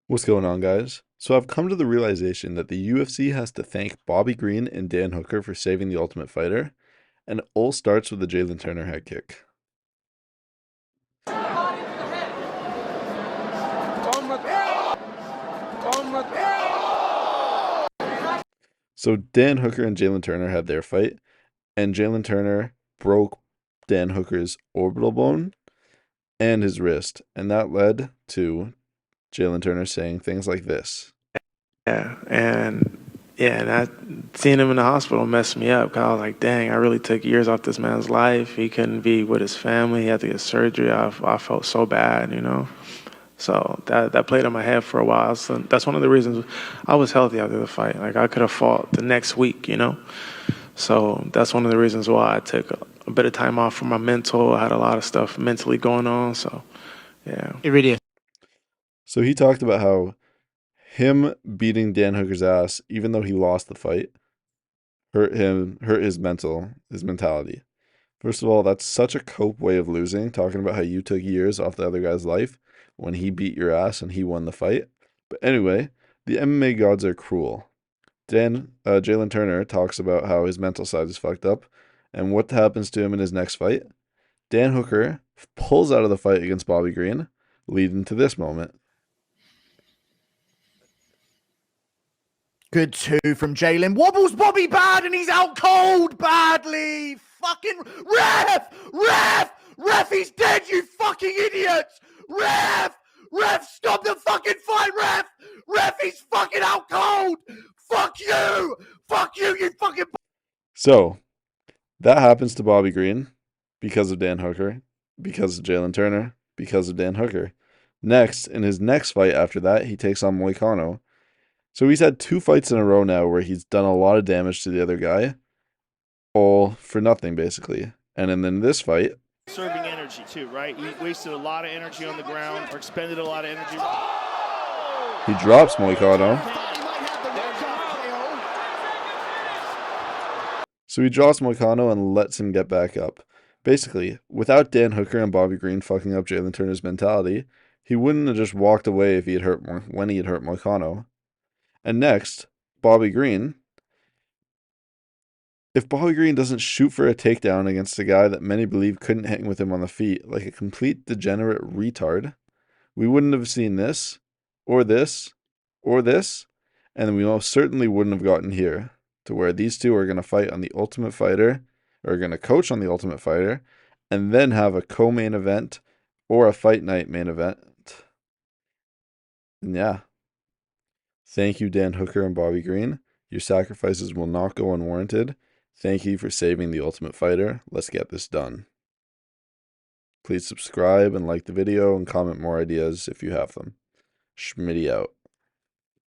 What's going on, guys? So I've come to the realization that the UFC has to thank Bobby Green and Dan Hooker for saving the Ultimate Fighter, and it all starts with the Jalen Turner head kick. So Dan Hooker and Jalen Turner had their fight, and Jalen Turner broke Dan Hooker's orbital bone and his wrist, and that led to Jalen Turner saying things like this. And that seeing him in the hospital messed me up. 'Cause I was like, dang, I really took years off this man's life. He couldn't be with his family. He had to get surgery. I felt so bad. So that played in my head for a while. So that's one of the reasons I was healthy after the fight. Like I could have fought the next week. So that's one of the reasons why I took a bit of time off from my mental. I had a lot of stuff mentally going on. So yeah. It really is. So he talked about how him beating Dan Hooker's ass, even though he lost the fight, hurt his mentality. First of all, that's such a cope way of losing, talking about how you took years off the other guy's life when he beat your ass and he won the fight. But anyway, the MMA gods are cruel. Jalen Turner talks about how his mental side is fucked up and what happens to him in his next fight. Dan Hooker pulls out of the fight against Bobby Green, leading to this moment. Good two from Jalen. Wobbles Bobby bad and he's out cold badly. Fucking ref, he's dead, you fucking idiots. Ref, stop the fucking fight, ref, he's fucking out cold. Fuck you, you fucking. So that happens to Bobby Green because of Dan Hooker, because of Jalen Turner, because of Dan Hooker. Next, in his next fight after that, he takes on Moicano. So he's had 2 fights in a row now where he's done a lot of damage to the other guy, all for nothing, basically. And then this fight, conserving energy too, right? He wasted a lot of energy on the ground, or expended a lot of energy. he drops Moicano. So he drops Moicano and lets him get back up. Basically, without Dan Hooker and Bobby Green fucking up Jalen Turner's mentality, he wouldn't have just walked away if he had when he had hurt Moicano. And next, Bobby Green. If Bobby Green doesn't shoot for a takedown against a guy that many believe couldn't hang with him on the feet like a complete degenerate retard, we wouldn't have seen this, or this, or this, and we most certainly wouldn't have gotten here to where these two are going to fight on the Ultimate Fighter, or going to coach on the Ultimate Fighter, and then have a co-main event or a fight night main event. And yeah. Thank you, Dan Hooker and Bobby Green. Your sacrifices will not go unwarranted. Thank you for saving the Ultimate Fighter. Let's get this done. Please subscribe and like the video and comment more ideas if you have them. Schmitty out.